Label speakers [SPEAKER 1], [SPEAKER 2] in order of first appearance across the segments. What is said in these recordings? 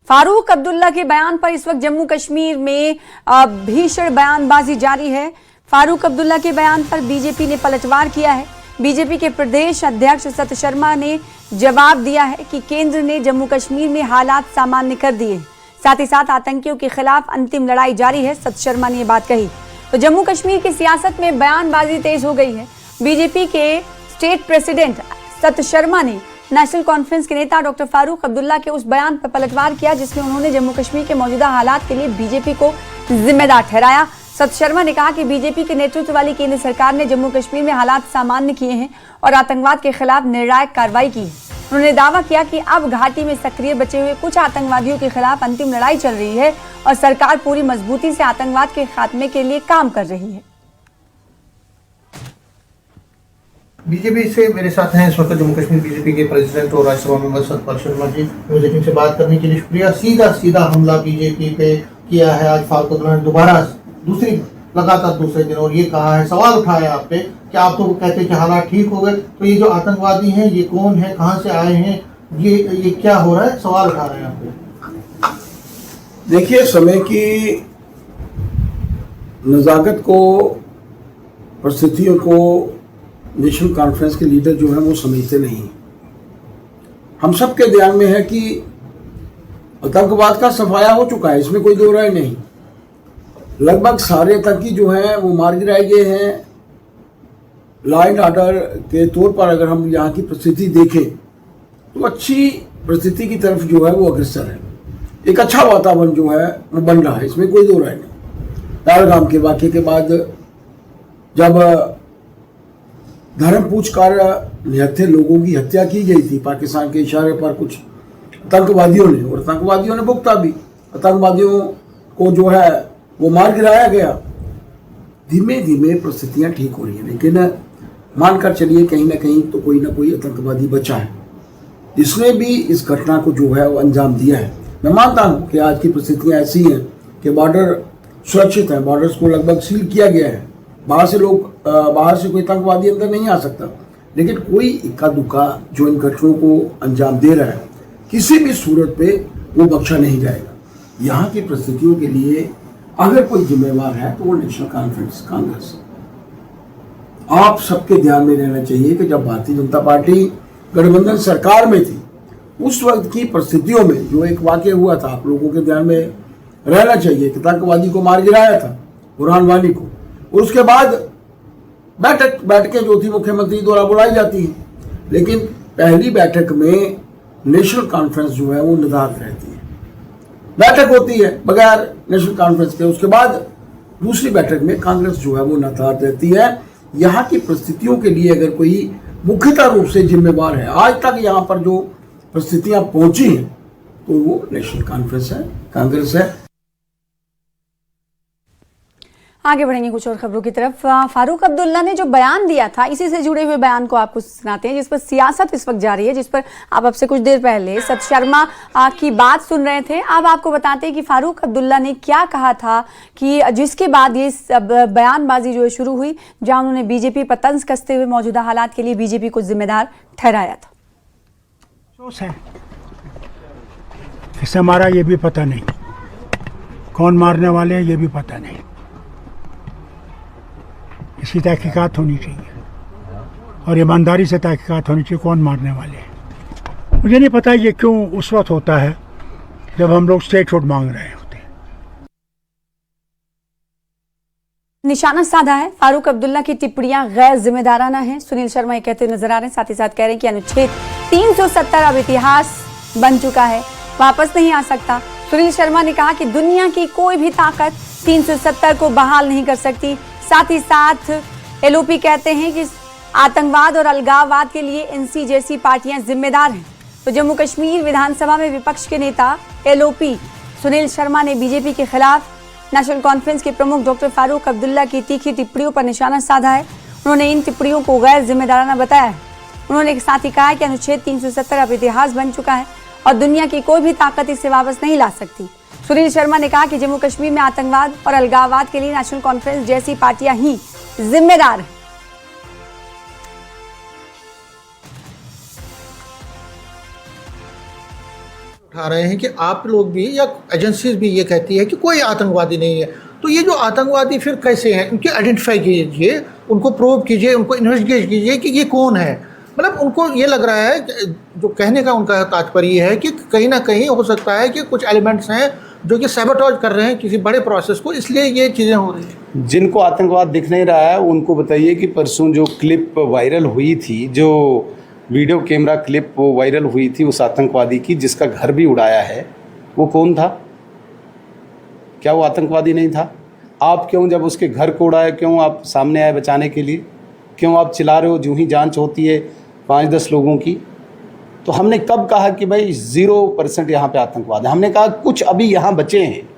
[SPEAKER 1] फारूक अब्दुल्ला के बयान पर इस वक्त जम्मू कश्मीर में भीषण बयानबाजी जारी है। फारूक अब्दुल्ला के बयान पर बीजेपी ने पलटवार किया है। बीजेपी के प्रदेश अध्यक्ष सत शर्मा ने जवाब दिया है कि केंद्र ने जम्मू कश्मीर में हालात सामान्य कर दिए, साथ ही साथ आतंकियों के खिलाफ अंतिम लड़ाई जारी है। सत शर्मा ने ये बात कही तो जम्मू कश्मीर की सियासत में बयानबाजी तेज हो गई है। बीजेपी के स्टेट प्रेसिडेंट सत शर्मा ने नेशनल कॉन्फ्रेंस के नेता डॉक्टर फारूक अब्दुल्ला के उस बयान पर पलटवार किया जिसमें उन्होंने जम्मू कश्मीर के मौजूदा हालात के लिए बीजेपी को जिम्मेदार ठहराया। सत शर्मा ने कहा कि बीजेपी के नेतृत्व वाली केंद्र सरकार ने जम्मू कश्मीर में हालात सामान्य किए हैं और आतंकवाद के खिलाफ निर्णायक कार्रवाई की है। उन्होंने दावा किया कि अब घाटी में सक्रिय बचे हुए कुछ आतंकवादियों के खिलाफ अंतिम लड़ाई चल रही है और सरकार पूरी मजबूती से आतंकवाद के खात्मे के लिए काम कर रही है।
[SPEAKER 2] बीजेपी से मेरे साथ हैं इस वक्त जम्मू कश्मीर बीजेपी के प्रेसिडेंट और राज्यसभा मेंबर सतपाल शर्मा जी। न्यूज़18 से बात करने के लिए शुक्रिया। सीधा हमला बीजेपी पे किया है आज फारूक अब्दुल्ला ने दोबारा लगातार दूसरे दिन, और ये कहा है, सवाल उठाया आप पे कि आप तो कहते हैं कि हालात ठीक हो गए, तो ये जो आतंकवादी हैं ये कौन है, कहाँ से आए हैं, ये क्या हो रहा है, सवाल उठा रहे हैं आप पे।
[SPEAKER 3] देखिए, समय की नज़ाकत को, परिस्थितियों को नेशनल कॉन्फ्रेंस के लीडर जो है वो समझते नहीं। हम सब के ध्यान में है कि आतंकवाद का सफाया हो चुका है, इसमें कोई दो राय नहीं। लगभग सारे आतंकी जो हैं वो मार गिराए गए हैं। लॉ एंड ऑर्डर के तौर पर अगर हम यहाँ की परिस्थिति देखें तो अच्छी परिस्थिति की तरफ जो है वो अग्रसर है। एक अच्छा वातावरण जो है वो बन रहा है, इसमें कोई दो राय नहीं। पहलगाम के वाक़े के बाद जब धर्म पूछ कर निहत्थे लोगों की हत्या की गई थी पाकिस्तान के इशारे पर कुछ आतंकवादियों ने, और आतंकवादियों ने भुगता भी। आतंकवादियों को जो है वो मार गिराया गया। धीमे धीमे परिस्थितियां ठीक हो रही हैं, लेकिन मानकर चलिए कहीं ना कहीं तो कोई ना कोई आतंकवादी बचा है जिसने भी इस घटना को जो है वो अंजाम दिया है। मैं मानता हूँ कि आज की परिस्थितियाँ ऐसी हैं कि बॉर्डर सुरक्षित हैं, बॉर्डर्स को लगभग सील किया गया है। बाहर से कोई आतंकवादी अंदर नहीं आ सकता, लेकिन कोई इक्का दुक्का जो इन घटनाओं को अंजाम दे रहा है किसी भी सूरत पे वो बख्शा नहीं जाएगा। यहाँ की परिस्थितियों के लिए अगर कोई जिम्मेवार है तो वो नेशनल कॉन्फ्रेंस, कांग्रेस। आप सबके ध्यान में रहना चाहिए कि जब भारतीय जनता पार्टी गठबंधन सरकार में थी उस वक्त की परिस्थितियों में जो एक वाक़या हुआ था, आप लोगों के ध्यान में रहना चाहिए कि आतंकवादी को मार गिराया था, बुरहान वानी को, और उसके बाद बैठकें जो थी मुख्यमंत्री द्वारा बुलाई जाती है, लेकिन पहली बैठक में नेशनल कॉन्फ्रेंस जो है वो निर्धारित रहती है। बैठक होती है बगैर नेशनल कॉन्फ्रेंस के, उसके बाद दूसरी बैठक में कांग्रेस जो है वो निर्धारित रहती है। यहाँ की परिस्थितियों के लिए अगर कोई मुख्यतः रूप से जिम्मेवार है आज तक यहाँ पर जो परिस्थितियाँ पहुँची हैं तो वो नेशनल कॉन्फ्रेंस है, कांग्रेस है।
[SPEAKER 1] आगे बढ़ेंगे कुछ और खबरों की तरफ। फारूक अब्दुल्ला ने जो बयान दिया था, इसी से जुड़े हुए बयान को आपको सुनाते हैं जिस पर सियासत इस वक्त जारी है, जिस पर आप अब से कुछ देर पहले सत शर्मा की बात सुन रहे थे। अब आपको बताते हैं कि फारूक अब्दुल्ला ने क्या कहा था, कि जिसके बाद ये बयानबाजी जो है शुरू हुई, जहां उन्होंने बीजेपी पर तंज कसते हुए मौजूदा हालात के लिए बीजेपी को जिम्मेदार ठहराया था।
[SPEAKER 4] इससे हमारा ये भी पता नहीं कौन मारने वाले हैं, ये भी पता नहीं। इसकी तहकीकात होनी चाहिए और ईमानदारी से तहकीकात होनी चाहिए कौन मारने वाले हैं। मुझे नहीं पता ये क्यों उस वक्त होता है जब हम लोग स्टेटहुड मांग रहे होते हैं।
[SPEAKER 1] निशाना साधा है। फारूक अब्दुल्ला की टिप्पणियां गैर जिम्मेदाराना हैं, सुनील शर्मा ये कहते हुए नजर आ रहे हैं। साथ ही साथ कह रहे हैं कि अनुच्छेद 370 अब इतिहास बन चुका है, वापस नहीं आ सकता। सुनील शर्मा ने कहा कि दुनिया की कोई भी ताकत 370 को बहाल नहीं कर सकती। साथ ही साथ एलओपी कहते हैं कि आतंकवाद और अलगाववाद के लिए एनसी जैसी पार्टियां जिम्मेदार हैं। तो जम्मू कश्मीर विधानसभा में विपक्ष के नेता एलओपी सुनील शर्मा ने बीजेपी के खिलाफ नेशनल कॉन्फ्रेंस के प्रमुख डॉक्टर फारूक अब्दुल्ला की तीखी टिप्पणियों पर निशाना साधा है। उन्होंने इन टिप्पणियों को गैर जिम्मेदाराना बताया है। उन्होंने साथ ही कहा कि अनुच्छेद 370 अब इतिहास बन चुका है और दुनिया की कोई भी ताकत इसे वापस नहीं ला सकती। सुनील शर्मा ने कहा कि जम्मू कश्मीर में आतंकवाद और अलगाववाद के लिए नेशनल कॉन्फ्रेंस जैसी पार्टियां ही जिम्मेदार हैं।
[SPEAKER 2] उठा रहे हैं कि आप लोग भी या एजेंसीज भी ये कहती है कि कोई आतंकवादी नहीं है, तो ये जो आतंकवादी फिर कैसे हैं, उनके आइडेंटिफाई कीजिए, उनको प्रूव कीजिए, उनको इन्वेस्टिगेट कीजिए कि ये कौन है। मतलब उनको ये लग रहा है, जो कहने का उनका तात्पर्य है कि कहीं ना कहीं हो सकता है कि कुछ एलिमेंट्स हैं जो कि सैबोटेज कर रहे हैं किसी बड़े प्रोसेस को, इसलिए ये चीज़ें हो रही हैं।
[SPEAKER 5] जिनको आतंकवाद दिख नहीं रहा है उनको बताइए कि परसों जो क्लिप वायरल हुई थी, जो वीडियो कैमरा क्लिप वो वायरल हुई थी उस आतंकवादी की जिसका घर भी उड़ाया है, वो कौन था? क्या वो आतंकवादी नहीं था? आप क्यों जब उसके घर को उड़ाए क्यों आप सामने आए बचाने के लिए? क्यों आप चिल्ला रहे हो? जो ही जांच होती है 5-10 लोगों की, तो हमने कब कहा कि भाई 0% यहाँ पे आतंकवाद है? हमने कहा कुछ अभी यहाँ बचे हैं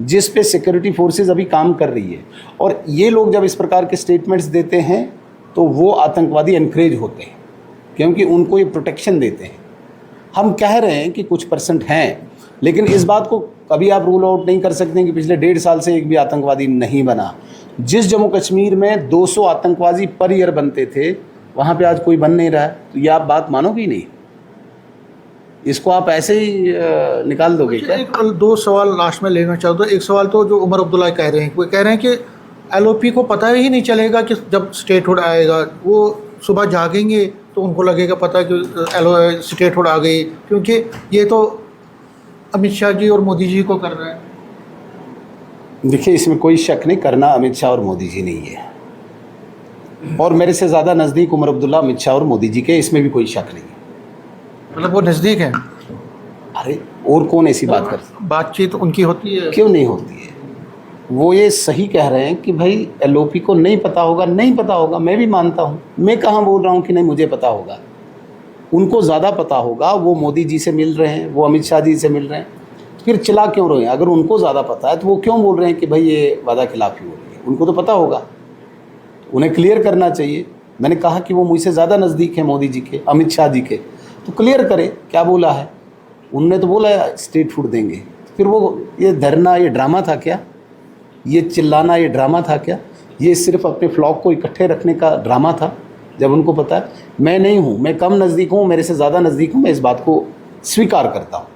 [SPEAKER 5] जिस पे सिक्योरिटी फोर्सेस अभी काम कर रही है, और ये लोग जब इस प्रकार के स्टेटमेंट्स देते हैं तो वो आतंकवादी एनकरेज होते हैं क्योंकि उनको ये प्रोटेक्शन देते हैं। हम कह रहे हैं कि कुछ % हैं, लेकिन इस बात को कभी आप रूल आउट नहीं कर सकते कि पिछले 1.5 साल से एक भी आतंकवादी नहीं बना। जिस जम्मू कश्मीर में 200 आतंकवादी पर ईयर बनते थे, वहाँ पे आज कोई बन नहीं रहा है, तो ये आप बात मानोगे ही नहीं। इसको आप ऐसे ही निकाल दोगे क्या?
[SPEAKER 2] एक 2 सवाल लास्ट में लेना चाहता हूँ। एक सवाल तो जो उमर अब्दुल्ला कह रहे हैं, वो कह रहे हैं कि LOP को पता ही नहीं चलेगा कि जब स्टेटहुड आएगा, वो सुबह जागेंगे तो उनको लगेगा पता कि स्टेटहुड आ गई, क्योंकि ये तो अमित शाह जी और मोदी जी को कर रहे हैं।
[SPEAKER 5] देखिए, इसमें कोई शक नहीं, करना अमित शाह और मोदी जी नहीं है, और मेरे से ज़्यादा नज़दीक उमर अब्दुल्ला अमित शाह और मोदी जी के, इसमें भी कोई शक नहीं है।
[SPEAKER 2] मतलब वो नज़दीक हैं?
[SPEAKER 5] अरे और कौन ऐसी बात करता है?
[SPEAKER 2] बातचीत उनकी होती है?
[SPEAKER 5] क्यों नहीं होती है? वो ये सही कह रहे हैं कि भाई LOP को नहीं पता होगा, नहीं पता होगा, मैं भी मानता हूँ। मैं कहाँ बोल रहा हूँ कि नहीं मुझे पता होगा, उनको ज़्यादा पता होगा। वो मोदी जी से मिल रहे हैं, वो अमित शाह जी से मिल रहे हैं, फिर चिल्ला क्यों रहे हैं? अगर उनको ज़्यादा पता है तो वो क्यों बोल रहे हैं कि भाई ये वादा खिलाफी हो रही है? उनको तो पता होगा, उन्हें क्लियर करना चाहिए। मैंने कहा कि वो मुझसे ज़्यादा नज़दीक है मोदी जी के, अमित शाह जी के, तो क्लियर करे क्या बोला है। उनने तो बोला है स्टेटहुड देंगे, फिर वो ये धरना, ये ड्रामा था क्या? ये चिल्लाना, ये ड्रामा था क्या? ये सिर्फ अपने फ्लॉक को इकट्ठे रखने का ड्रामा था? जब उनको पता है, मैं नहीं हूँ, मैं कम नज़दीक हूँ, मेरे से ज़्यादा नज़दीक हूँ, मैं इस बात को स्वीकार करता हूँ।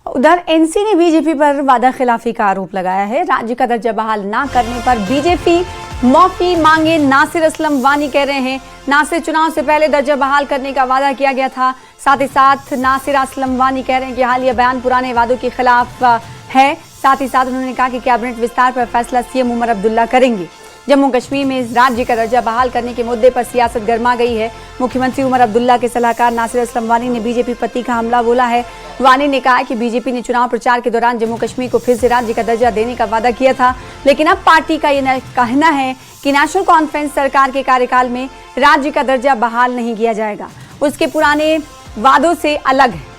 [SPEAKER 1] उधर एनसी ने बीजेपी पर वादा खिलाफी का आरोप लगाया है। राज्य का दर्जा बहाल ना करने पर बीजेपी माफी मांगे। नासिर असलम वानी कह रहे हैं, नासिर चुनाव से पहले दर्जा बहाल करने का वादा किया गया था। साथ ही साथ नासिर असलम वानी कह रहे हैं कि हालिया बयान पुराने वादों के खिलाफ है। साथ ही साथ उन्होंने कहा कि कैबिनेट विस्तार पर फैसला सीएम उमर अब्दुल्ला करेंगे। जम्मू कश्मीर में इस राज्य का दर्जा बहाल करने के मुद्दे पर सियासत गर्मा गई है। मुख्यमंत्री उमर अब्दुल्ला के सलाहकार नासिर असलम वानी ने बीजेपी पर तीखा हमला बोला है। वानी ने कहा कि बीजेपी ने चुनाव प्रचार के दौरान जम्मू कश्मीर को फिर से राज्य का दर्जा देने का वादा किया था, लेकिन अब पार्टी का यह कहना है कि नेशनल कॉन्फ्रेंस सरकार के कार्यकाल में राज्य का दर्जा बहाल नहीं किया जाएगा, उसके पुराने वादों से अलग है।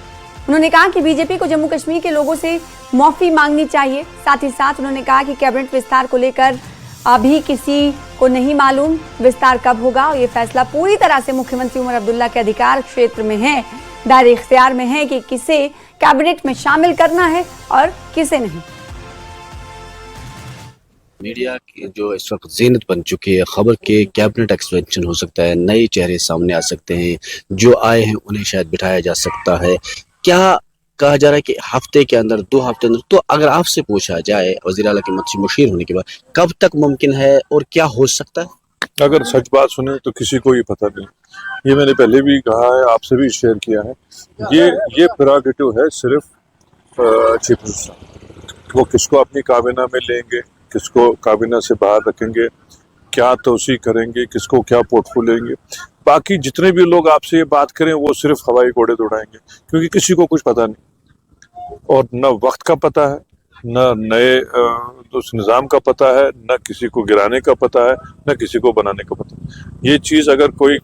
[SPEAKER 1] उन्होंने कहा कि बीजेपी को जम्मू कश्मीर के लोगों से माफी मांगनी चाहिए। साथ ही साथ उन्होंने कहा कि कैबिनेट विस्तार को लेकर अभी किसी को नहीं मालूम विस्तार कब होगा, और ये फैसला पूरी तरह से मुख्यमंत्री उमर अब्दुल्ला के अधिकार क्षेत्र में है, दायरे इख्तियार में है कि किसे कैबिनेट में शामिल करना है और किसे नहीं।
[SPEAKER 6] मीडिया की जो इस वक्त ज़ीनत बन चुकी है खबर के कैबिनेट एक्सपेंशन हो सकता है, नए चेहरे सामने आ सकते हैं, जो आए हैं उन्हें शायद बिठाया जा सकता है। क्या कहा जा रहा है कि हफ्ते के अंदर, 2 हफ्ते अंदर? तो अगर आपसे पूछा जाए वज़ीर आला के मंत्री मुशीर होने के बाद, कब तक मुमकिन है और क्या हो सकता है?
[SPEAKER 7] अगर सच बात सुने तो किसी को ये पता नहीं। ये मैंने पहले भी कहा है, आपसे भी शेयर किया है। ये प्रेरोगेटिव है सिर्फ चीफ मिनिस्टर। वो किसको अपनी काबिना में लेंगे, किसको काबिना से बाहर रखेंगे, क्या तोसी करेंगे, किसको क्या पोर्टफोलियो लेंगे। बाकी जितने भी लोग आपसे ये बात करें वो सिर्फ हवाई घोड़े दौड़ाएंगे, क्योंकि किसी को कुछ पता नहीं, और न वक्त का पता है, न नए उस निज़ाम का पता है, न किसी को गिराने का पता है, न किसी को बनाने का पता है। ये चीज़ अगर कोई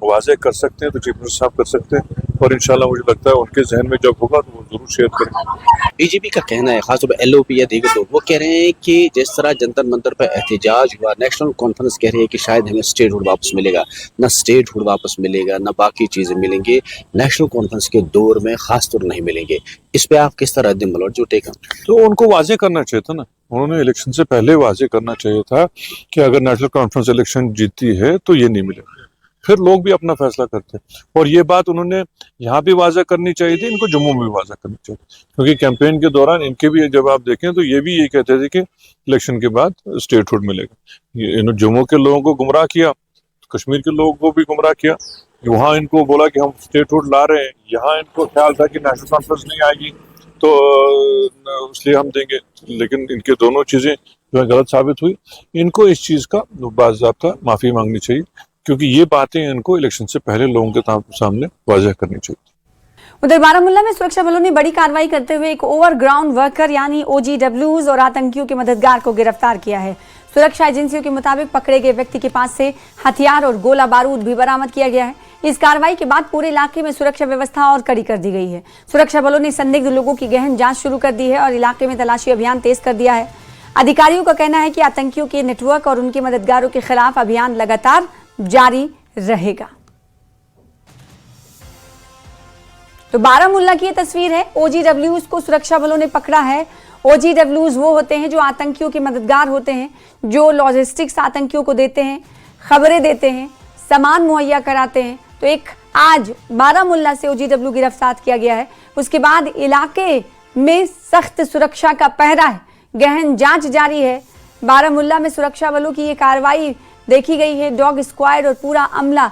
[SPEAKER 7] वाज़ेह कर सकते हैं तो चीफ मिनिस्टर साहब कर सकते हैं, और इंशाल्लाह मुझे लगता है उनके जहन में जब होगा तो वो जरूर शेयर करेंगे।
[SPEAKER 6] बीजेपी का कहना है, खासतौर पर LOP या दीगर लोग, वो कह रहे हैं कि जिस तरह जंतर मंतर पर एहतजाज हुआ, नेशनल कॉन्फ्रेंस कह रही है कि शायद हमें स्टेटहुड वापस मिलेगा, न स्टेटहुड वापस मिलेगा, न बाकी चीज़ें मिलेंगे, नेशनल कॉन्फ्रेंस के दौर में खासतौर नहीं मिलेंगे। इस पर आप किस तरह दिमलोट जो टेक?
[SPEAKER 7] तो उनको वाजे करना चाहिए था ना, उन्होंने इलेक्शन से पहले वाजे करना चाहिए था कि अगर नेशनल कॉन्फ्रेंस इलेक्शन जीती है तो ये नहीं मिलेगा। फिर लोग भी अपना फैसला करते हैं। और ये बात उन्होंने यहाँ भी वाज़ा करनी चाहिए थी, इनको जम्मू में भी वाज़ा करनी चाहिए, क्योंकि कैंपेन के दौरान इनके भी जब आप देखें तो ये भी ये कहते थे कि इलेक्शन के बाद स्टेटहुड मिलेगा। इन्होंने जम्मू के लोगों को गुमराह किया, कश्मीर के लोगों को भी गुमराह किया। वहाँ इनको बोला कि हम स्टेटहुड ला रहे हैं, यहाँ इनको ख्याल था कि नेशनल कॉन्फ्रेंस नहीं आएगी तो इसलिए हम देंगे, लेकिन इनके दोनों चीज़ें जो है गलत साबित हुई। इनको इस चीज़ का बाज़ाब्ता माफ़ी मांगनी चाहिए, क्योंकि ये बातें इनको इलेक्शन से पहले लोगों के सामने वाज़ह करनी चाहिए।
[SPEAKER 1] उधर बारामूला में सुरक्षा बलों ने बड़ी कार्रवाई करते हुए एक ओवरग्राउंड वर्कर यानी OGWs और आतंकियों के मददगार को गिरफ्तार किया है। सुरक्षा एजेंसियों के मुताबिक पकड़े गए व्यक्ति के पास से हथियार और गोला बारूद भी बरामद किया गया है। इस कार्रवाई के बाद पूरे इलाके में सुरक्षा व्यवस्था और कड़ी कर दी गई है। सुरक्षा बलों ने संदिग्ध लोगों की गहन जांच शुरू कर दी है और इलाके में तलाशी अभियान तेज कर दिया है। अधिकारियों का कहना है कि आतंकियों के नेटवर्क और उनके मददगारों के खिलाफ अभियान लगातार जारी रहेगा। तो बारामूला की ये तस्वीर है। OGWs को सुरक्षा बलों ने पकड़ा है। OGWs वो होते हैं जो आतंकियों के मददगार होते हैं, जो लॉजिस्टिक्स आतंकियों को देते हैं, खबरें देते हैं, सामान मुहैया कराते हैं। तो एक आज बारामूला से OGW गिरफ्तार किया गया है। उसके बाद इलाके में सख्त सुरक्षा का पहरा है, गहन जांच जारी है। बारामूला में सुरक्षा बलों की ये कार्रवाई देखी गई है। डॉग स्क्वाड और पूरा अमला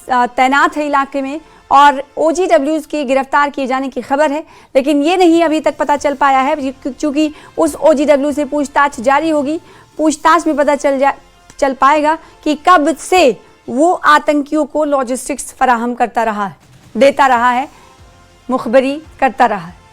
[SPEAKER 1] तैनात है इलाके में और OGWs की गिरफ्तार किए जाने की खबर है, लेकिन ये नहीं अभी तक पता चल पाया है, क्योंकि उस OGW से पूछताछ जारी होगी। पूछताछ में पता चल पाएगा कि कब से वो आतंकियों को लॉजिस्टिक्स फराहम करता रहा है, देता रहा है, मुखबरी करता रहा है।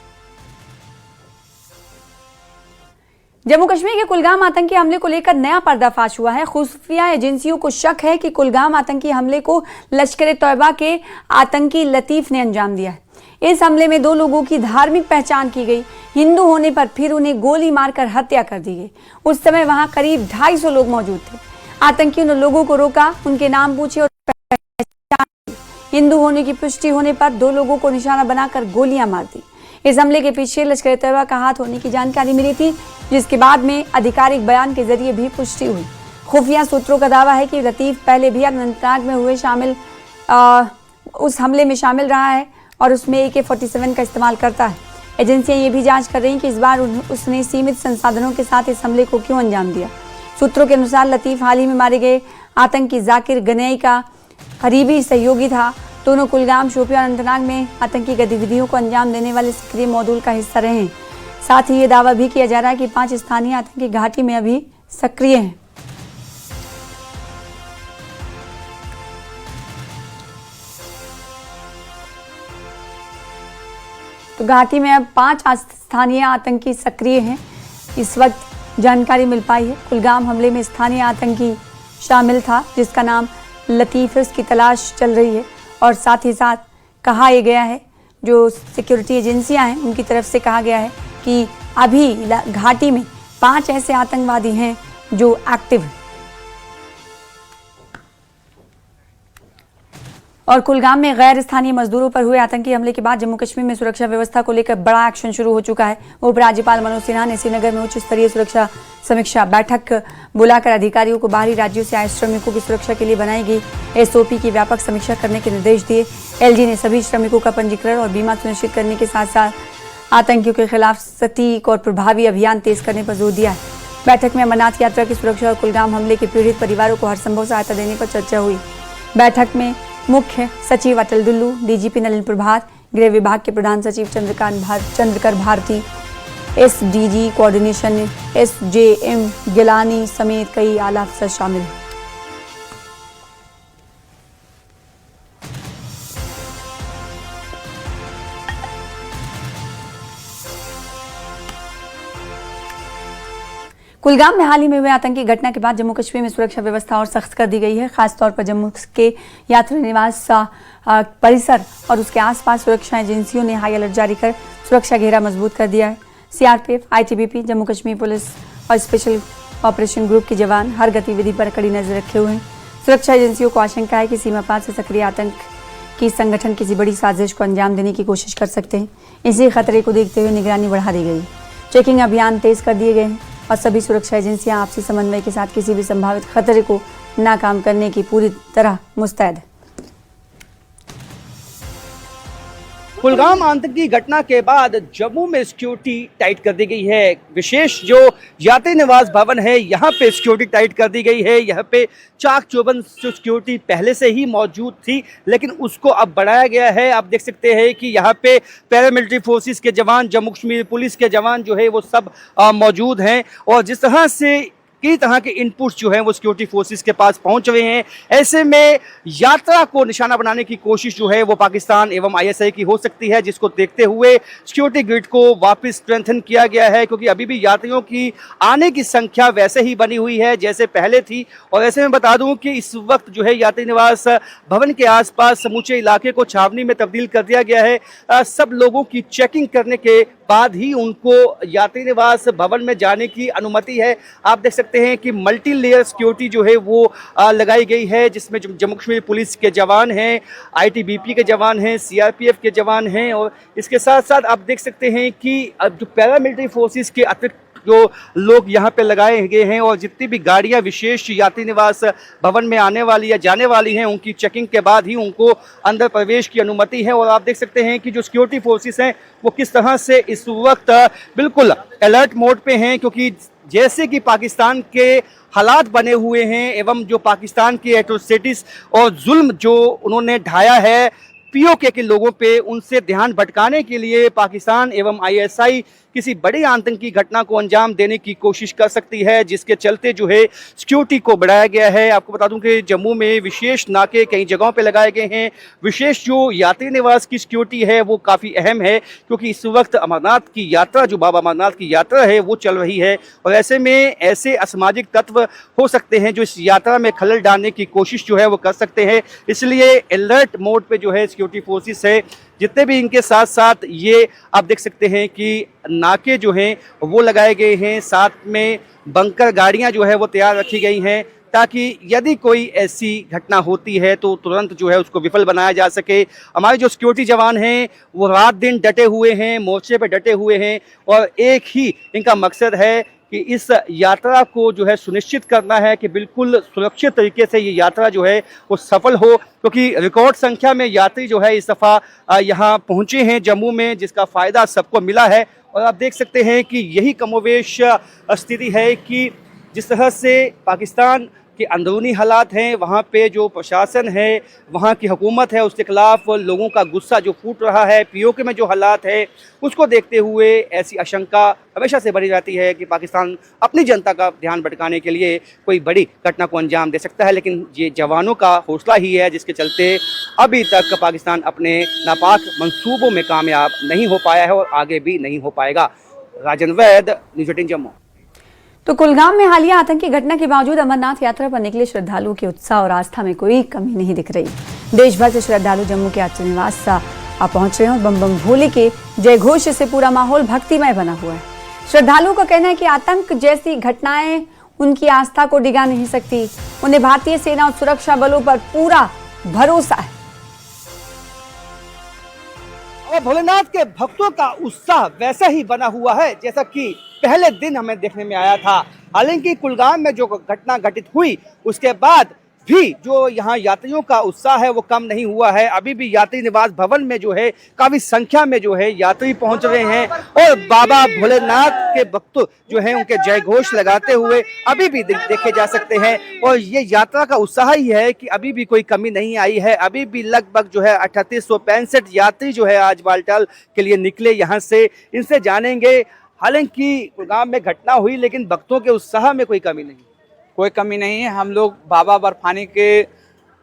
[SPEAKER 1] जम्मू कश्मीर के कुलगाम आतंकी हमले को लेकर नया पर्दाफाश हुआ है। खुफिया एजेंसियों को शक है कि कुलगाम आतंकी हमले को लश्कर-ए-तौयबा के आतंकी लतीफ ने अंजाम दिया है। इस हमले में 2 लोगों की धार्मिक पहचान की गई। हिंदू होने पर फिर उन्हें गोली मारकर हत्या कर दी गई। उस समय वहां करीब 250 लोग मौजूद थे। आतंकियों ने लोगों को रोका, उनके नाम पूछे और पहचान की। हिंदू होने की पुष्टि होने पर 2 लोगों को निशाना बनाकर गोलियां मार दी। इस हमले के पीछे लश्कर-ए-तौयबा का हाथ होने की जानकारी मिली थी, जिसके बाद में आधिकारिक बयान के जरिए भी पुष्टि हुई। खुफिया सूत्रों का दावा है कि लतीफ पहले भी अनंतनाग में हुए उस हमले में शामिल रहा है और उसमें AK-47 का इस्तेमाल करता है। एजेंसियां ये भी जांच कर रही हैं कि इस बार उसने सीमित संसाधनों के साथ इस हमले को क्यों अंजाम दिया। सूत्रों के अनुसार लतीफ हाल ही में मारे गए आतंकी जाकिर गनई का करीबी सहयोगी था। दोनों कुलगाम, शोपियां और अनंतनाग में आतंकी गतिविधियों को अंजाम देने वाले सक्रिय मॉड्यूल का हिस्सा रहे हैं। साथ ही ये दावा भी किया जा रहा है कि 5 स्थानीय आतंकी घाटी में अभी सक्रिय हैं। तो घाटी में अब 5 स्थानीय आतंकी सक्रिय हैं, इस वक्त जानकारी मिल पाई है। कुलगाम हमले में स्थानीय आतंकी शामिल था जिसका नाम लतीफ है, उसकी तलाश चल रही है। और साथ ही साथ कहा यह गया है, जो सिक्योरिटी एजेंसियां हैं उनकी तरफ से कहा गया है कि अभी घाटी में 5 ऐसे आतंकवादी हैं जो एक्टिव हैं। और कुलगाम में गैर स्थानीय मजदूरों पर हुए आतंकी हमले के बाद जम्मू कश्मीर में सुरक्षा व्यवस्था को लेकर बड़ा एक्शन शुरू हो चुका है। उपराज्यपाल मनोज सिन्हा ने श्रीनगर में उच्च स्तरीय सुरक्षा समीक्षा बैठक बुलाकर अधिकारियों को बाहरी राज्यों से आए श्रमिकों की सुरक्षा के लिए बनाई गई SOP की व्यापक समीक्षा करने के निर्देश दिए। LG ने सभी श्रमिकों का पंजीकरण और बीमा सुनिश्चित करने के साथ साथ आतंकियों के खिलाफ सटीक और प्रभावी अभियान तेज करने पर जोर दिया है। बैठक में अमरनाथ यात्रा की सुरक्षा और कुलगाम हमले के पीड़ित परिवारों को हर संभव सहायता देने पर चर्चा हुई। बैठक में मुख्य सचिव अटल डुल्लू, DGP नलिन प्रभात, गृह विभाग के प्रधान सचिव Chandrakar Bharti, SDG coordination SJM Gilani समेत कई आला अफसर शामिल हैं। कुलगाम में हाल ही में हुए आतंकी घटना के बाद जम्मू कश्मीर में सुरक्षा व्यवस्था और सख्त कर दी गई है। खासतौर पर जम्मू के यात्री निवास परिसर और उसके आसपास सुरक्षा एजेंसियों ने हाई अलर्ट जारी कर सुरक्षा घेरा मजबूत कर दिया है। CRPF, ITBP, Jammu Kashmir police और स्पेशल ऑपरेशन ग्रुप के जवान हर गतिविधि पर कड़ी नजर रखे हुए हैं। सुरक्षा एजेंसियों को आशंका है कि सीमा पार से सक्रिय आतंकी संगठन किसी बड़ी साजिश को अंजाम देने की कोशिश कर सकते हैं। इसी खतरे को देखते हुए निगरानी बढ़ा दी गई। चेकिंग अभियान तेज कर दिए गए हैं और सभी सुरक्षा एजेंसियां आपसी समन्वय के साथ किसी भी संभावित खतरे को नाकाम करने की पूरी तरह मुस्तैद है।
[SPEAKER 8] कुलगाम आतंकी घटना के बाद जम्मू में सिक्योरिटी टाइट कर दी गई है। विशेष जो यात्री निवास भवन है यहाँ पे सिक्योरिटी टाइट कर दी गई है। यहाँ पे चाक चौबंद सिक्योरिटी पहले से ही मौजूद थी, लेकिन उसको अब बढ़ाया गया है। आप देख सकते हैं कि यहाँ पे पैरामिलिट्री फोर्सेस के जवान, जम्मू कश्मीर पुलिस के जवान जो है वो सब मौजूद हैं और जिस तरह से कई तरह के इनपुट्स जो हैं वो सिक्योरिटी फोर्सेस के पास पहुंच रहे हैं। ऐसे में यात्रा को निशाना बनाने की कोशिश जो है वो पाकिस्तान एवं आईएसआई की हो सकती है, जिसको देखते हुए सिक्योरिटी ग्रिड को वापस स्ट्रेंथन किया गया है, क्योंकि अभी भी यात्रियों की आने की संख्या वैसे ही बनी हुई है जैसे पहले थी। और ऐसे में बता दूं कि इस वक्त जो है यात्री निवास भवन के आसपास समूचे इलाके को छावनी में तब्दील कर दिया गया है। सब लोगों की चेकिंग करने के बाद ही उनको यात्री निवास भवन में जाने की अनुमति है। आप देख सकते हैं कि मल्टी लेयर सिक्योरिटी जो है वो लगाई गई है, जिसमें जम्मू कश्मीर पुलिस के जवान हैं, आईटीबीपी के जवान हैं, सीआरपीएफ के जवान हैं और इसके साथ साथ आप देख सकते हैं कि जो पैरामिलिट्री फोर्सेस के अतिरिक्त जो लोग यहाँ पे लगाए गए हैं और जितनी भी गाड़ियाँ विशेष यात्री निवास भवन में आने वाली या जाने वाली हैं उनकी चेकिंग के बाद ही उनको अंदर प्रवेश की अनुमति है। और आप देख सकते हैं कि जो सिक्योरिटी फोर्सेस हैं वो किस तरह से इस वक्त बिल्कुल अलर्ट मोड पे हैं, क्योंकि जैसे कि पाकिस्तान के हालात बने हुए हैं एवं जो पाकिस्तान की एट्रोसिटीज और जुल्म जो उन्होंने ढाया है पीओके के लोगों पे, उनसे ध्यान भटकाने के लिए पाकिस्तान एवं आईएसआई किसी बड़ी आतंकी घटना को अंजाम देने की कोशिश कर सकती है, जिसके चलते जो है सिक्योरिटी को बढ़ाया गया है। आपको बता दूं कि जम्मू में विशेष नाके कई जगहों पे लगाए गए हैं। विशेष जो यात्री निवास की सिक्योरिटी है वो काफ़ी अहम है, क्योंकि इस वक्त अमरनाथ की यात्रा, जो बाबा अमरनाथ की यात्रा है वो चल रही है और ऐसे में ऐसे असामाजिक तत्व हो सकते हैं जो इस यात्रा में खलल डालने की कोशिश जो है वो कर सकते हैं। इसलिए अलर्ट मोड पे जो है सिक्योरिटी फोर्सेस है, जितने भी इनके साथ साथ ये आप देख सकते हैं कि नाके जो हैं वो लगाए गए हैं, साथ में बंकर गाड़ियां जो है वो तैयार रखी गई हैं, ताकि यदि कोई ऐसी घटना होती है तो तुरंत जो है उसको विफल बनाया जा सके। हमारे जो सिक्योरिटी जवान हैं वो रात दिन डटे हुए हैं, मोर्चे पे डटे हुए हैं और एक ही इनका मकसद है कि इस यात्रा को जो है सुनिश्चित करना है कि बिल्कुल सुरक्षित तरीके से ये यात्रा जो है वो सफल हो, क्योंकि रिकॉर्ड संख्या में यात्री जो है इस दफ़ा यहाँ पहुँचे हैं जम्मू में, जिसका फ़ायदा सबको मिला है। और आप देख सकते हैं कि यही कमोवेश स्थिति है कि जिस तरह से पाकिस्तान के अंदरूनी हालात हैं, वहाँ पे जो प्रशासन है, वहाँ की हुकूमत है, उसके खिलाफ लोगों का गुस्सा जो फूट रहा है, पीओके में जो हालात है उसको देखते हुए ऐसी आशंका हमेशा से बनी रहती है कि पाकिस्तान अपनी जनता का ध्यान भटकाने के लिए कोई बड़ी घटना को अंजाम दे सकता है। लेकिन ये जवानों का हौसला ही है जिसके चलते अभी तक पाकिस्तान अपने नापाक मंसूबों में कामयाब नहीं हो पाया है और आगे भी नहीं हो पाएगा। राजन वैद, न्यूज़ 18 जम्मू।
[SPEAKER 1] तो कुलगाम में हालिया आतंकी घटना के बावजूद अमरनाथ यात्रा पर निकले श्रद्धालुओं के उत्साह और आस्था में कोई कमी नहीं दिख रही। देश भर से श्रद्धालु जम्मू के यात्री निवास पहुंच रहे हैं और बम बम भोले के जय घोष से पूरा माहौल भक्तिमय बना हुआ है। श्रद्धालुओं का कहना है कि आतंक जैसी घटनाएं उनकी आस्था को डिगा नहीं सकती। उन्हें भारतीय सेना और सुरक्षा बलों पर पूरा भरोसा है।
[SPEAKER 8] और भोलेनाथ के भक्तों का उत्साह वैसा ही बना हुआ है जैसा कि पहले दिन हमें देखने में आया था। हालांकि कुलगाम में जो घटना घटित हुई उसके बाद भी जो यहाँ यात्रियों का उत्साह है वो कम नहीं हुआ है। अभी भी यात्री निवास भवन में जो है काफी संख्या में जो है यात्री पहुंच रहे हैं और बाबा भोलेनाथ के भक्त जो है उनके जय घोष लगाते हुए अभी भी देखे जा सकते हैं। और ये यात्रा का उत्साह ही है कि अभी भी कोई कमी नहीं आई है। अभी भी लगभग जो है 3865 यात्री जो है आज बालटाल के लिए निकले यहाँ से। इनसे जानेंगे, हालांकि कुलगाम में घटना हुई लेकिन भक्तों के उत्साह में कोई कमी नहीं।
[SPEAKER 9] कोई कमी नहीं है। हम लोग बाबा बर्फानी के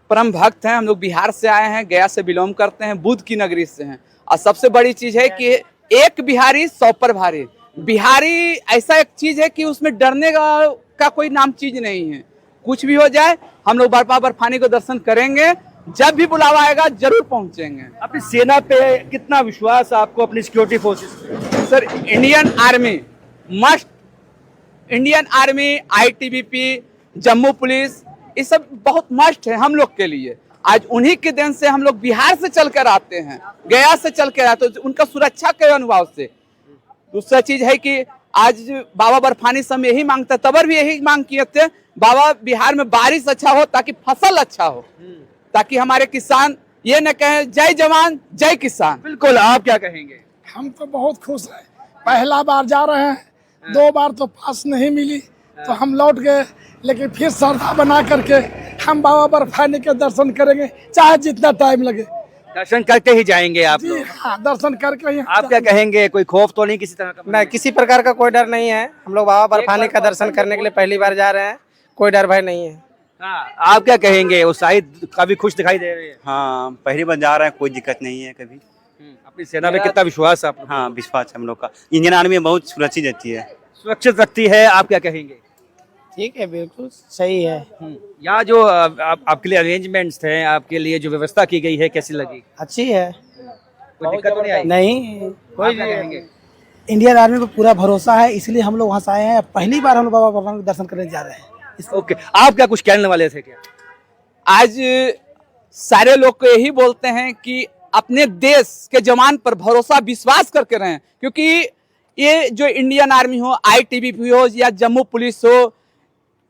[SPEAKER 9] परम भक्त हैं। हम लोग बिहार से आए हैं, गया से बिलोंग करते हैं, बुद्ध की नगरी से हैं। और सबसे बड़ी चीज है कि एक बिहारी 100 पर भारी। बिहारी ऐसा एक चीज है कि उसमें डरने का कोई नाम चीज नहीं है। कुछ भी हो जाए हम लोग बाबा बर्फानी को दर्शन करेंगे। जब भी बुलावा आएगा जरूर पहुंचेंगे।
[SPEAKER 8] अपनी सेना पे कितना विश्वास आपको, अपनी सिक्योरिटी फोर्सेस पे?
[SPEAKER 9] Sir, Indian army must, Indian army, ITBP, Jammu police, ये सब बहुत मस्ट है हम लोग के लिए। आज उन्हीं के दिन से हम लोग बिहार से चल कर आते हैं, गया से चल कर आते हैं, तो उनका सुरक्षा के अनुभव से। दूसरा चीज है कि आज बाबा बर्फानी से हम यही मांगते, तबर भी यही मांग किए थे, बाबा बिहार में बारिश अच्छा हो ताकि फसल अच्छा हो, ताकि हमारे किसान ये न कहें जय जवान जय किसान।
[SPEAKER 8] बिल्कुल, आप क्या कहेंगे?
[SPEAKER 10] हम तो बहुत खुश हैं। पहला बार जा रहे हैं, 2 बार तो पास नहीं मिली तो हम लौट गए, लेकिन फिर श्रद्धा बना करके हम बाबा बर्फानी के दर्शन करेंगे, चाहे जितना टाइम लगे।
[SPEAKER 8] दर्शन करके ही जाएंगे आप
[SPEAKER 10] जी
[SPEAKER 8] लोग?
[SPEAKER 10] हाँ, दर्शन करके ही।
[SPEAKER 8] आप क्या कहेंगे? कोई खौफ तो नहीं किसी तरह का?
[SPEAKER 11] नहीं, किसी प्रकार का कोई डर नहीं है। हम लोग बाबा बर्फानी का दर्शन करने के लिए पहली बार जा रहे हैं, कोई डर भय नहीं है।
[SPEAKER 8] हाँ, आप क्या कहेंगे? उत्साहित, काफी खुश दिखाई दे रहे हैं।
[SPEAKER 12] हाँ, पहली बार जा रहे हैं, कोई दिक्कत नहीं है कभी।
[SPEAKER 8] अपनी सेना में कितना विश्वास है आप?
[SPEAKER 12] हाँ, विश्वास है हम लोग का। इंडियन आर्मी बहुत सुरक्षित रहती है।
[SPEAKER 8] सुरक्षित रखती है, आप क्या कहेंगे?
[SPEAKER 11] ठीक है, बिल्कुल सही है।
[SPEAKER 8] यहाँ जो आपके लिए अरेंजमेंट्स हैं, आपके लिए जो व्यवस्था की गई है, कैसी लगी?
[SPEAKER 11] अच्छी है,
[SPEAKER 8] कोई दिक्कत तो नहीं आई?
[SPEAKER 11] नहीं
[SPEAKER 8] कोई क्या कहेंगे?
[SPEAKER 11] इंडियन आर्मी को पूरा भरोसा है, इसलिए हम लोग वहाँ से आए हैं। पहली बार हम लोग बाबा बर्फानी के दर्शन करने जा रहे हैं।
[SPEAKER 8] ओके, आप क्या कुछ कहने वाले थे क्या?
[SPEAKER 9] आज सारे लोग को यही बोलते हैं कि अपने देश के जवान पर भरोसा विश्वास करके रहें, क्योंकि ये जो इंडियन आर्मी हो, ITBP हो, या जम्मू पुलिस हो,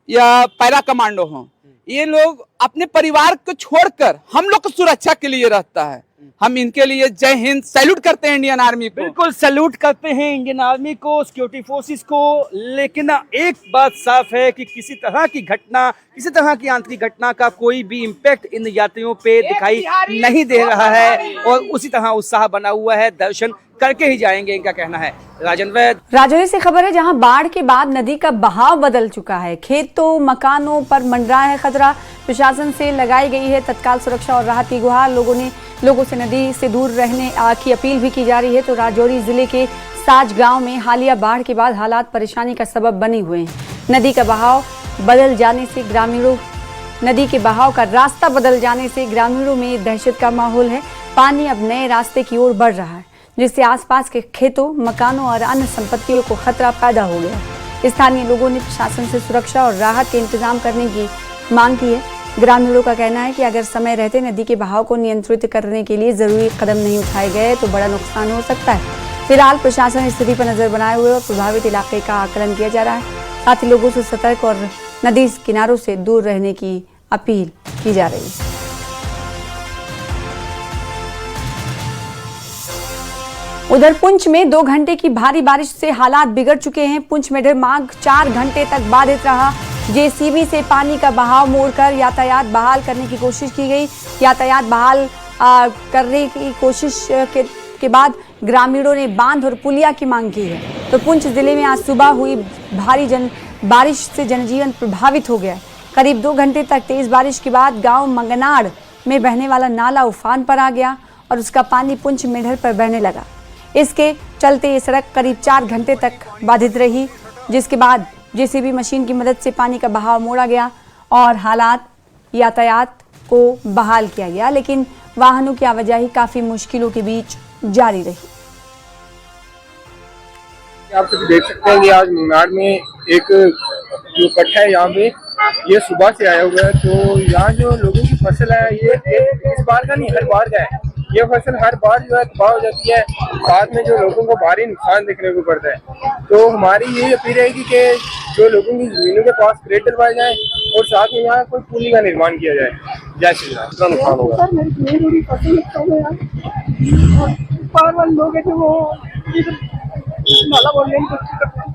[SPEAKER 9] या पैरा कमांडो हो, ये लोग अपने परिवार को छोड़कर हम लोग की सुरक्षा के लिए रहता है। हम इनके लिए जय हिंद सैल्यूट करते हैं इंडियन आर्मी को।
[SPEAKER 8] बिल्कुल सैल्यूट करते हैं इंडियन आर्मी को, सिक्योरिटी फोर्सेस को। लेकिन एक बात साफ है कि किसी तरह की घटना, किसी तरह की आंतरिक घटना का कोई भी इम्पैक्ट इन यात्रियों पे दिखाई नहीं दे रहा है और उसी तरह उत्साह बना हुआ है। दर्शन करके ही जाएंगे, इनका कहना है। राजन वैद,
[SPEAKER 1] राजौरी से खबर है, जहां बाढ़ के बाद नदी का बहाव बदल चुका है। खेतों मकानों पर मंडरा है खतरा। प्रशासन से लगाई गई है तत्काल सुरक्षा और राहत की गुहार। लोगों से नदी से दूर रहने की अपील भी की जा रही है। तो राजौरी जिले के साज गांव में हालिया बाढ़ के बाद हालात परेशानी का सबब बने हुए हैं। नदी का बहाव बदल जाने से नदी के बहाव का रास्ता बदल जाने से ग्रामीणों में दहशत का माहौल है। पानी अब नए रास्ते की ओर बढ़ रहा है, जिससे आसपास के खेतों मकानों और अन्य संपत्तियों को खतरा पैदा हो गया। स्थानीय लोगों ने प्रशासन से सुरक्षा और राहत के इंतजाम करने की मांग की है। ग्रामीणों का कहना है कि अगर समय रहते नदी के बहाव को नियंत्रित करने के लिए जरूरी कदम नहीं उठाए गए तो बड़ा नुकसान हो सकता है। फिलहाल प्रशासन स्थिति पर नजर बनाए हुए और प्रभावित इलाके का आकलन किया जा रहा है। साथ ही लोगों से सतर्क और नदी किनारों से दूर रहने की अपील की जा रही है। उधर पुंछ में 2 घंटे की भारी बारिश से हालात बिगड़ चुके हैं। पुंछ में मार्ग 4 घंटे तक बाधित रहा। JCB से पानी का बहाव मोड़कर यातायात बहाल करने की कोशिश की गई। यातायात बहाल करने की कोशिश के बाद ग्रामीणों ने बांध और पुलिया की मांग की है। तो पुंछ जिले में आज सुबह हुई भारी बारिश से जनजीवन प्रभावित हो गया। करीब 2 घंटे तक तेज बारिश के बाद गांव मंगनाड़ में बहने वाला नाला उफान पर आ गया और उसका पानी पुंछ मेढर पर बहने लगा। इसके चलते ये सड़क करीब 4 घंटे तक बाधित रही, जिसके बाद JCB मशीन की मदद से पानी का बहाव मोड़ा गया और यातायात को बहाल किया गया, लेकिन वाहनों की आवाजाही काफी मुश्किलों के बीच जारी रही।
[SPEAKER 13] आप सभी देख सकते हैं कि आज मंगनाड़ में एक जो कट्टा है, यहाँ पे ये सुबह से आया हुआ है। तो यहाँ जो लोगों की फसल है, ये इस बार का नहीं, हर बार का है। ये फसल हर बार जो है तबाह हो जाती है, साथ में जो लोगों को भारी नुकसान देखने को पड़ता है। तो हमारी ये अपील रहेगी कि जो लोगों की जमीनों के पास क्रेट डलवाए जाए और साथ में यहाँ कोई पुली का निर्माण किया जाए। जय श्री राम। इतना नुकसान होगा। लोग है वो नाला बोलने की कोशिश करते हैं।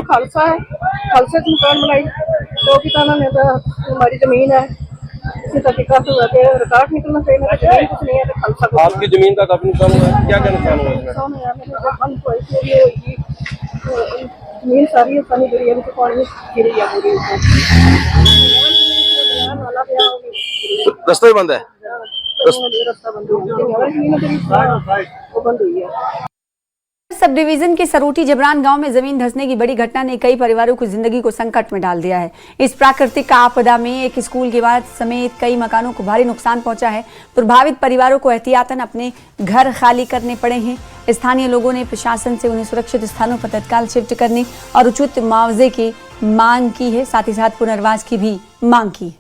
[SPEAKER 13] खालसा है, खालसा से मकान बनाई तो कितना ने तो हमारी जमीन है, इसी तरीका से रिकॉर्ड निकलना चाहिए। मेरा जमीन कुछ नहीं है तो खालसा को। आपकी जमीन का काफी नुकसान हुआ है, क्या क्या नुकसान हुआ है? जमीन सारी पानी गिरी है, पानी गिरी है पूरी, रास्ता बंद है, रास्ता बंद हुई है।
[SPEAKER 1] सब डिवीजन के सरोटी जबरान गांव में जमीन धंसने की बड़ी घटना ने कई परिवारों की जिंदगी को संकट में डाल दिया है। इस प्राकृतिक आपदा में एक स्कूल के इमारत समेत कई मकानों को भारी नुकसान पहुंचा है। प्रभावित परिवारों को एहतियातन अपने घर खाली करने पड़े हैं। स्थानीय लोगों ने प्रशासन से उन्हें सुरक्षित स्थानों पर तत्काल शिफ्ट करने और उचित मुआवजे की मांग की है, साथ ही साथ पुनर्वास की भी मांग की है।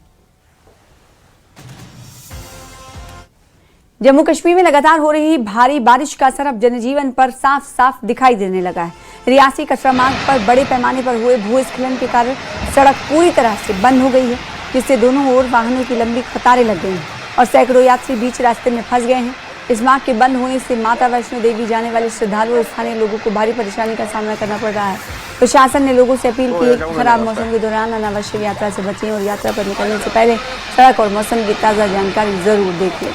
[SPEAKER 1] जम्मू कश्मीर में लगातार हो रही भारी बारिश का असर अब जनजीवन पर साफ साफ दिखाई देने लगा है। रियासी कटरा मार्ग पर बड़े पैमाने पर हुए भूस्खलन के कारण सड़क पूरी तरह से बंद हो गई है, जिससे दोनों ओर वाहनों की लंबी कतारें लग गई हैं और सैकड़ों यात्री बीच रास्ते में फंस गए हैं। इस मार्ग के बंद होने से माता वैष्णो देवी जाने वाले श्रद्धालुओं और स्थानीय लोगों को भारी परेशानी का सामना करना पड़ रहा है। प्रशासन ने लोगों से अपील की है कि खराब मौसम के दौरान अनावश्यक यात्रा से बचें और यात्रा पर निकलने से पहले सड़क और मौसम की ताज़ा जानकारी जरूर देख लें।